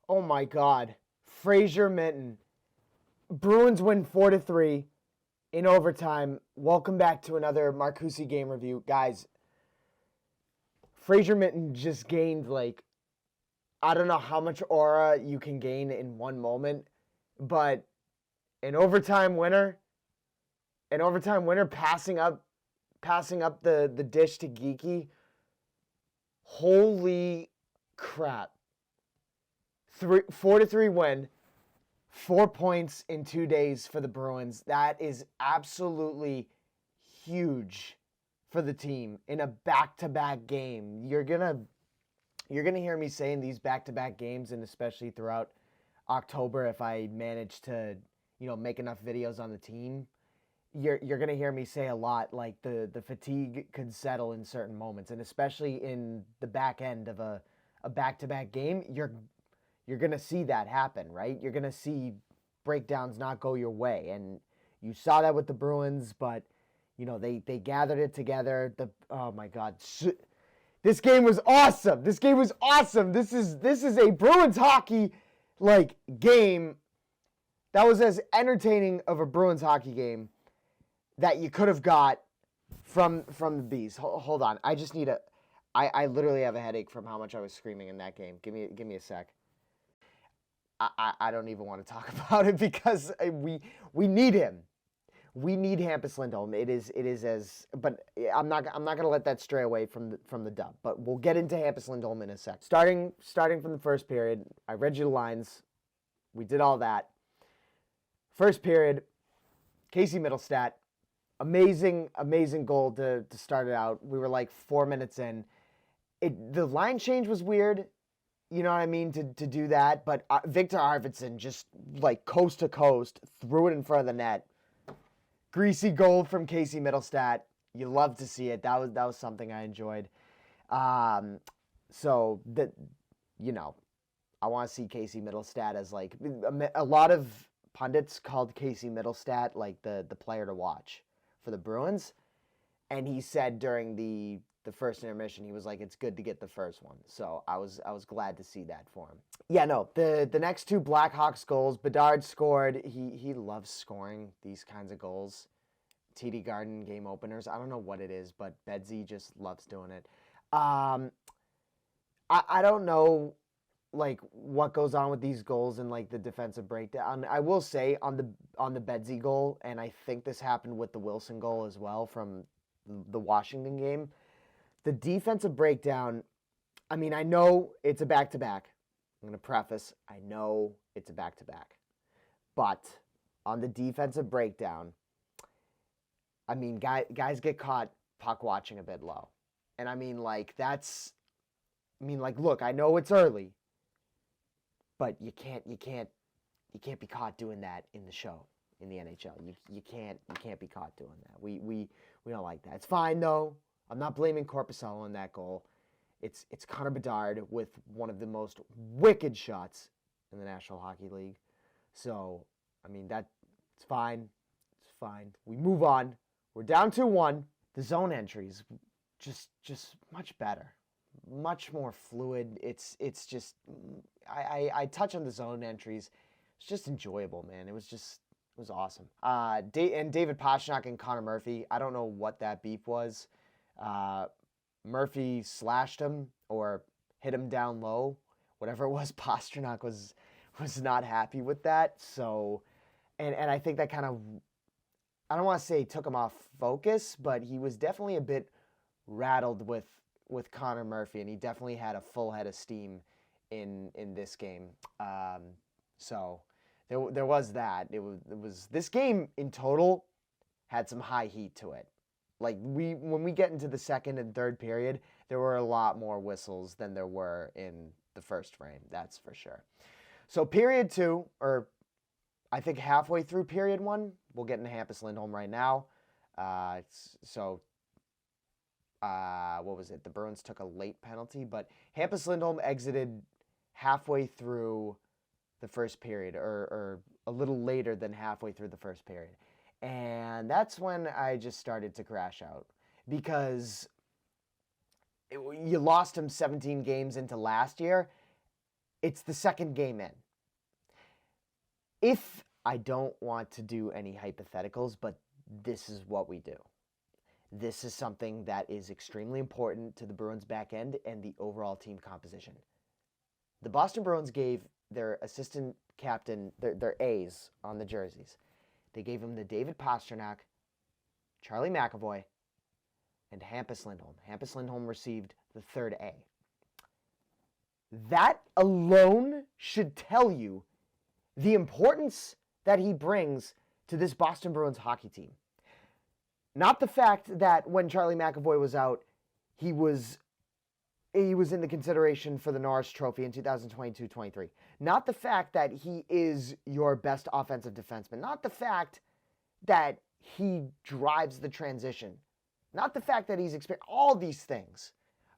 Oh my God. Fraser Minton. Bruins win 4-3 in overtime. Welcome back to another Marcusi game review. Guys, Fraser Minton just gained I don't know how much aura you can gain in one moment, but an overtime winner, passing up the dish to Geeky. Holy crap. 4-3 win. 4 points in 2 days for the Bruins. That is absolutely huge for the team in a back-to-back game. You're gonna hear me saying these back-to-back games, and especially throughout October, if I manage to, make enough videos on the team. You're gonna hear me say a lot like the fatigue could settle in certain moments, and especially in the back end of a back-to-back game, you're going to see that happen, right? You're going to see breakdowns not go your way. And you saw that with the Bruins, but, they gathered it together. Oh, my God. This game was awesome. This game was awesome. This is a Bruins hockey, game that was as entertaining of a Bruins hockey game that you could have got from the Bees. Hold on. I just need I literally have a headache from how much I was screaming in that game. Give me a sec. I don't even want to talk about it because we need him. We need Hampus Lindholm. It is but I'm not gonna let that stray away from the dub. But we'll get into Hampus Lindholm in a sec. Starting from the first period, I read you the lines. We did all that. First period, Casey Middlestat, amazing goal to start it out. We were 4 minutes in. The line change was weird. You know what I mean, to do that. But Victor Arvidsson just, coast to coast, threw it in front of the net. Greasy goal from Casey Middlestat. You love to see it. That was something I enjoyed. So, I want to see Casey Middlestat as, a lot of pundits called Casey Middlestat, the player to watch for the Bruins. And he said during the first intermission, he was like, it's good to get the first one. So I was glad to see that for him. Yeah, no, the next two Blackhawks goals, Bedard scored. He loves scoring these kinds of goals. TD Garden game openers. I don't know what it is, but Bedsy just loves doing it. I don't know what goes on with these goals and the defensive breakdown. I will say on the Bedsy goal, and I think this happened with the Wilson goal as well from the Washington game. The defensive breakdown, I mean, I know it's a back-to-back. I'm going to preface, I know it's a back-to-back. But on the defensive breakdown, I mean, guys get caught puck watching a bit low. And I mean, look, I know it's early, but you can't be caught doing that in the show in the NHL. You can't be caught doing that. We don't like that. It's fine though. I'm not blaming Korpisalo on that goal. It's Connor Bedard with one of the most wicked shots in the National Hockey League. So, I mean, it's fine. It's fine. We move on. We're down 2-1. The zone entries, just much better. Much more fluid. It's just, I touch on the zone entries. It's just enjoyable, man. It was awesome. And David Pastrnak and Connor Murphy, I don't know what that beef was. Murphy slashed him or hit him down low. Whatever it was, Pastrnak was not happy with that. So, and I think that kind of, I don't want to say took him off focus, but he was definitely a bit rattled with Connor Murphy, and he definitely had a full head of steam in this game. So there was that. It was this game in total had some high heat to it. When we get into the second and third period, there were a lot more whistles than there were in the first frame. That's for sure. So period two, or I think halfway through period one, we'll get into Hampus Lindholm right now. What was it? The Bruins took a late penalty, but Hampus Lindholm exited halfway through the first period, or a little later than halfway through the first period. And that's when I just started to crash out because you lost him 17 games into last year, It's the second game in. If I don't want to do any hypotheticals, but this is what we do. This is something that is extremely important to the Bruins back end and the overall team composition. The Boston Bruins gave their assistant captain, their A's on the jerseys. They gave him the David Pastrnak, Charlie McAvoy, and Hampus Lindholm. Hampus Lindholm received the third A. That alone should tell you the importance that he brings to this Boston Bruins hockey team. Not the fact that when Charlie McAvoy was out, he was in the consideration for the Norris Trophy in 2022-23. Not the fact that he is your best offensive defenseman. Not the fact that he drives the transition. Not the fact that he's experienced. All these things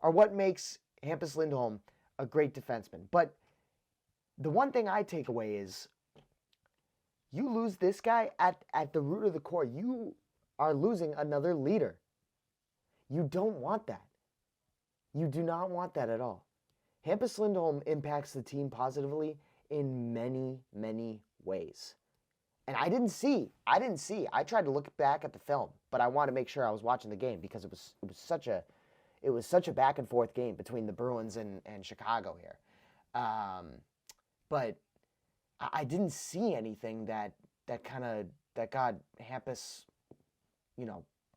are what makes Hampus Lindholm a great defenseman. But the one thing I take away is you lose this guy at the root of the core. You are losing another leader. You don't want that. You do not want that at all. Hampus Lindholm impacts the team positively in many, many ways. And I didn't see. I tried to look back at the film, but I wanted to make sure I was watching the game because it was such a back and forth game between the Bruins and Chicago here. But I didn't see anything that got Hampus,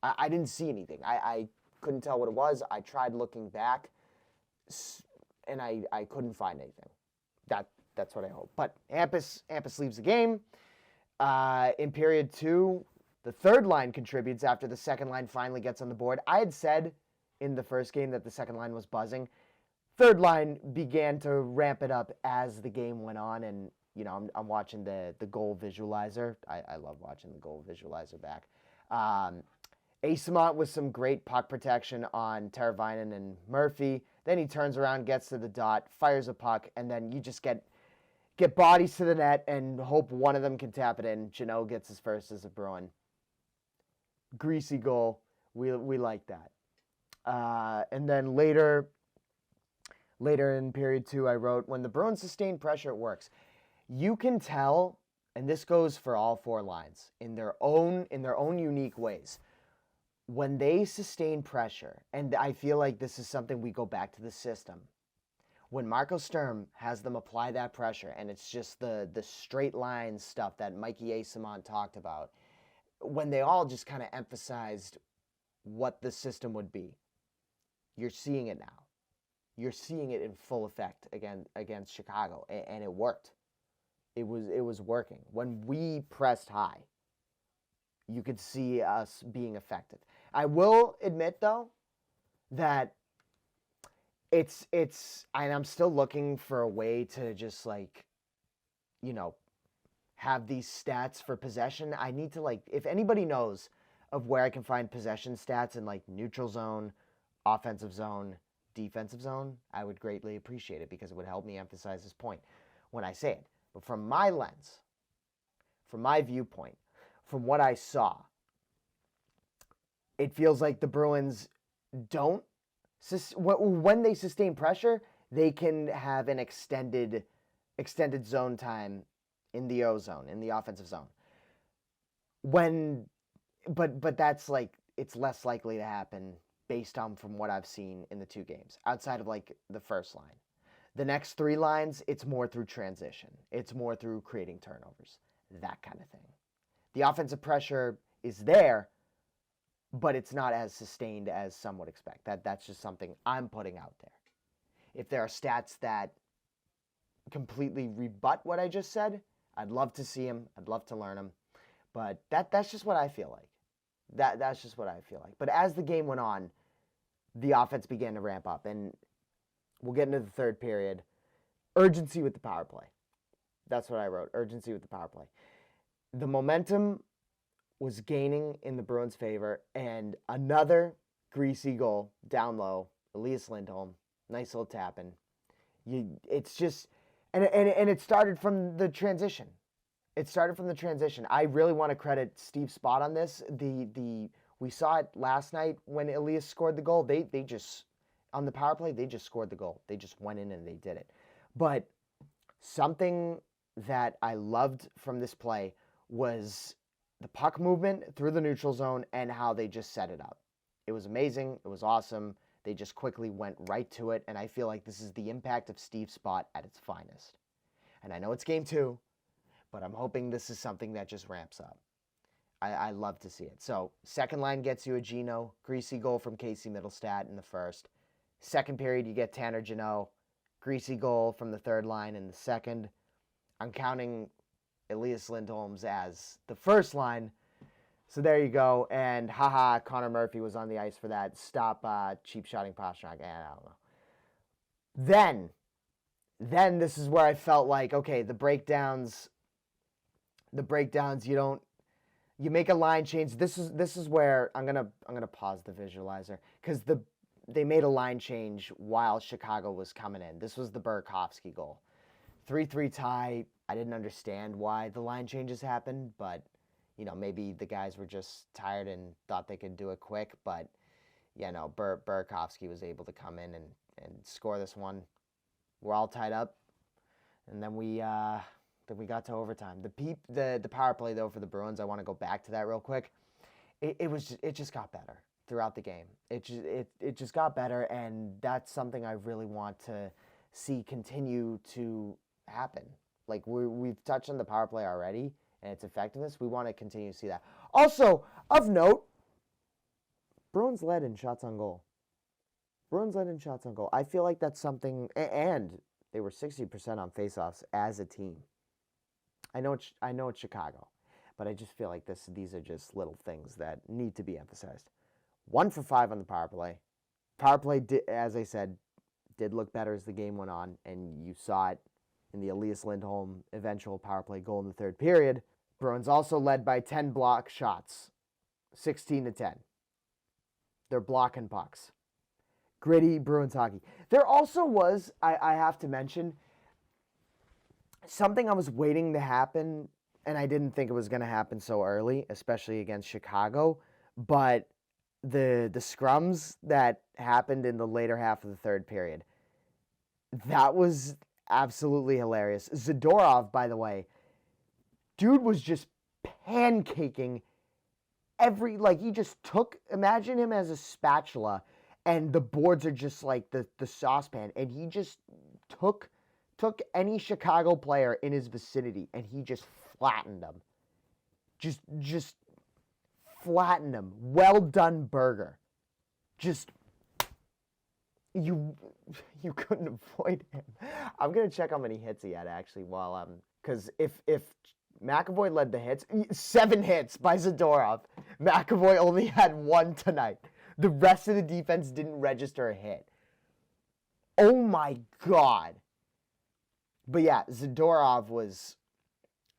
I didn't see anything. I couldn't tell what it was. I tried looking back, and I couldn't find anything. That's what I hope. But Hampus leaves the game. In period 2, the third line contributes after the second line finally gets on the board. I had said in the first game that the second line was buzzing. Third line began to ramp it up as the game went on, and I'm watching the goal visualizer. I love watching the goal visualizer back. Asimont with some great puck protection on Teravainen and Murphy. Then he turns around, gets to the dot, fires a puck, and then you just get bodies to the net and hope one of them can tap it in. Jeannot gets his first as a Bruin. Greasy goal. We like that. And then later in period 2, I wrote, when the Bruins sustain pressure, it works. You can tell, and this goes for all 4 lines, in their own unique ways. When they sustain pressure, and I feel like this is something we go back to the system. When Marco Sturm has them apply that pressure, and it's just the straight line stuff that Mikey Asimont talked about, when they all just kind of emphasized what the system would be, you're seeing it now. You're seeing it in full effect against Chicago, and it worked. It was working. When we pressed high, you could see us being effective. I will admit, though, that it's and I'm still looking for a way to just have these stats for possession. I need to if anybody knows of where I can find possession stats in neutral zone, offensive zone, defensive zone, I would greatly appreciate it because it would help me emphasize this point when I say it. But from my lens, from my viewpoint, from what I saw, it feels like the Bruins don't, when they sustain pressure, they can have an extended zone time in the O zone, in the offensive zone. But that's it's less likely to happen based on from what I've seen in the 2 games, outside of the first line. The next 3 lines, it's more through transition. It's more through creating turnovers, that kind of thing. The offensive pressure is there, but it's not as sustained as some would expect. That's just something I'm putting out there. If there are stats that completely rebut what I just said, I'd love to see them. I'd love to learn them. But that's just what I feel like. That's just what I feel like. But as the game went on, the offense began to ramp up, and we'll get into the third period. Urgency with the power play. That's what I wrote. Urgency with the power play. The momentum was gaining in the Bruins' favor, and another greasy goal down low. Elias Lindholm, nice little tap-in. It's just, and it started from the transition. I really want to credit Steve Spott on this. We saw it last night when Elias scored the goal. They just, on the power play, they just scored the goal. They just went in and they did it. But Something that I loved from this play was the puck movement through the neutral zone and how they just set it up. It was amazing. It was awesome. They just quickly went right to it, and I feel like this is the impact of Steve Spott at its finest. And I know it's game 2, but I'm hoping this is something that just ramps up. I love to see it. So, second line gets you a Gino, greasy goal from Casey Middlestat in the first. Second period, you get Tanner Jeannot, greasy goal from the third line in the second. I'm counting Elias Lindholm's as the first line. So there you go. And haha, Connor Murphy was on the ice for that. Stop cheap shotting Pastrnak. I don't know. Then this is where I felt like, okay, the breakdowns, you make a line change. This is where I'm gonna pause the visualizer because they made a line change while Chicago was coming in. This was the Burakovsky goal. 3-3 tie. I didn't understand why the line changes happened, but maybe the guys were just tired and thought they could do it quick. But Burakovsky was able to come in and score this one. We're all tied up, and then we got to overtime. The power play though for the Bruins, I want to go back to that real quick. It just got better throughout the game. It just got better, and that's something I really want to see continue to happen. Like we've touched on the power play already and its effectiveness. We want to continue to see that. Also, of note, Bruins led in shots on goal. I feel like that's something, and they were 60% on faceoffs as a team. I know it's Chicago, but I just feel like these are just little things that need to be emphasized. 1 for 5 on the power play. Power play, as I said, did look better as the game went on, and you saw it in the Elias Lindholm eventual power play goal in the third period. Bruins also led by 10 block shots, 16-10. They're blocking pucks. Gritty Bruins hockey. There also was, I have to mention, something I was waiting to happen, and I didn't think it was going to happen so early, especially against Chicago, but the scrums that happened in the later half of the third period, that was absolutely hilarious. Zadorov, by the way, dude was just pancaking he just imagine him as a spatula, and the boards are just like the saucepan, and he just took any Chicago player in his vicinity, and he just flattened them. Just flattened them. Well done, burger. Just you couldn't avoid him. I'm gonna check how many hits he had actually because if McAvoy led the hits, 7 hits by Zadorov. McAvoy only had 1 tonight. The rest of the defense didn't register a hit. Oh my God. But yeah, Zadorov was,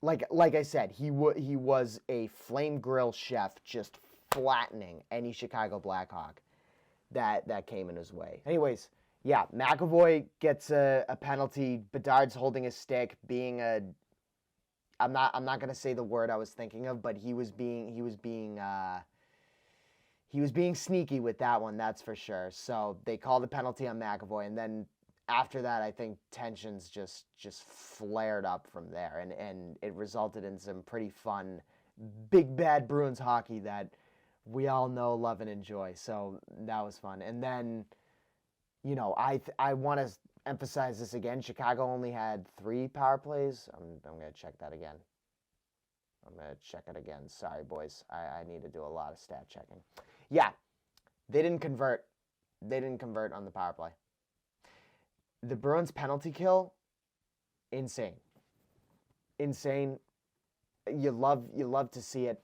like I said, he was a flame grill chef, just flattening any Chicago Blackhawk that came in his way. Anyways, yeah, McAvoy gets a penalty. Bedard's holding his stick, being I'm not gonna say the word I was thinking of, but he was being sneaky with that one, that's for sure. So they call the penalty on McAvoy, and then after that, I think tensions just flared up from there, and it resulted in some pretty fun, big bad Bruins hockey that we all know, love, and enjoy. So that was fun. And then, I want to emphasize this again. Chicago only had 3 power plays. I'm going to check that again. Sorry, boys. I need to do a lot of stat checking. Yeah, they didn't convert. On the power play. The Bruins penalty kill, insane. You love to see it.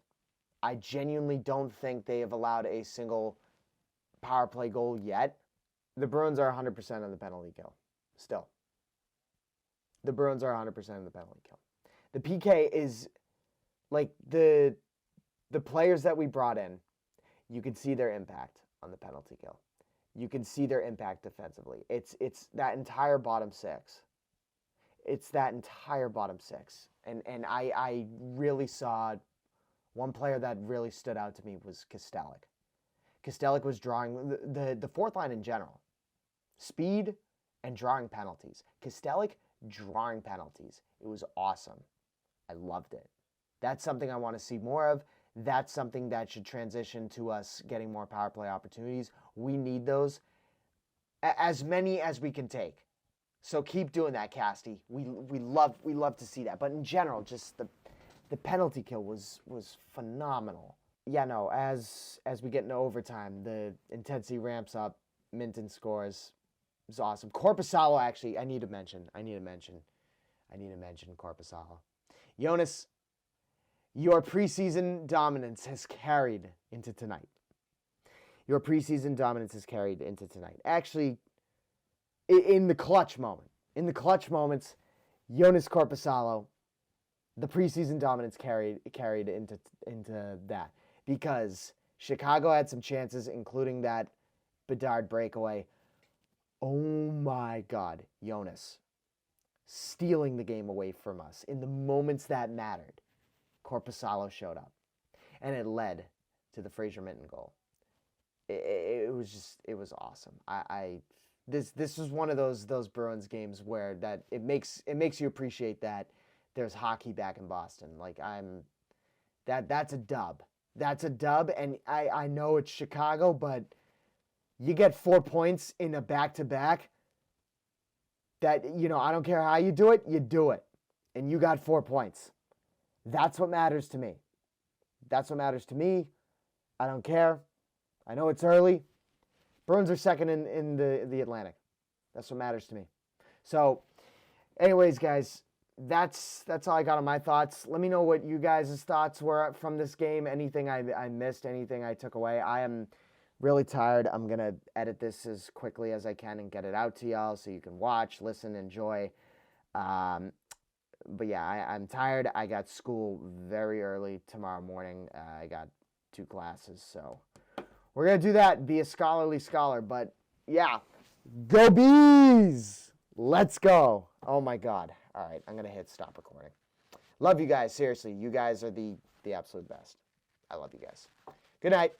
I genuinely don't think they have allowed a single power play goal yet. The Bruins are 100% on the penalty kill. Still. The Bruins are 100% of the penalty kill. The PK is like the players that we brought in, you can see their impact on the penalty kill. You can see their impact defensively. It's that entire bottom 6. And I really saw one player that really stood out to me was Kostelic. Kostelic was drawing the fourth line in general. Speed and drawing penalties. Kostelic drawing penalties. It was awesome. I loved it. That's something I want to see more of. That's something that should transition to us getting more power play opportunities. We need those, as many as we can take. So keep doing that, Casty. We love to see that. But in general, just the penalty kill was phenomenal. Yeah, no, as we get into overtime, the intensity ramps up. Minton scores. It was awesome. Korpisalo, actually, I need to mention Korpisalo. Jonas, your preseason dominance has carried into tonight. Actually, in the clutch moments, Jonas Korpisalo, the preseason dominance carried into that, because Chicago had some chances, including that Bedard breakaway. Oh my God, Jonas stealing the game away from us in the moments that mattered. Korpisalo showed up, and it led to the Fraser Minton goal. It was awesome. This was one of those Bruins games where that it makes you appreciate that there's hockey back in Boston. Like that's a dub. That's a dub, and I know it's Chicago, but you get 4 points in a back-to-back. That, I don't care how you do it, and you got 4 points. That's what matters to me. I don't care. I know it's early. Bruins are second in the Atlantic. That's what matters to me. So, anyways, guys, that's all I got on my thoughts. Let me know what you guys' thoughts were from this game. Anything I missed, anything I took away. I am really tired. I'm going to edit this as quickly as I can and get it out to y'all so you can watch, listen, enjoy. But yeah, I'm tired. I got school very early tomorrow morning. I got 2 classes, so we're going to do that, be a scholarly scholar. But yeah, go Bees! Let's go. Oh my God. All right, I'm going to hit stop recording. Love you guys, seriously. You guys are the absolute best. I love you guys. Good night.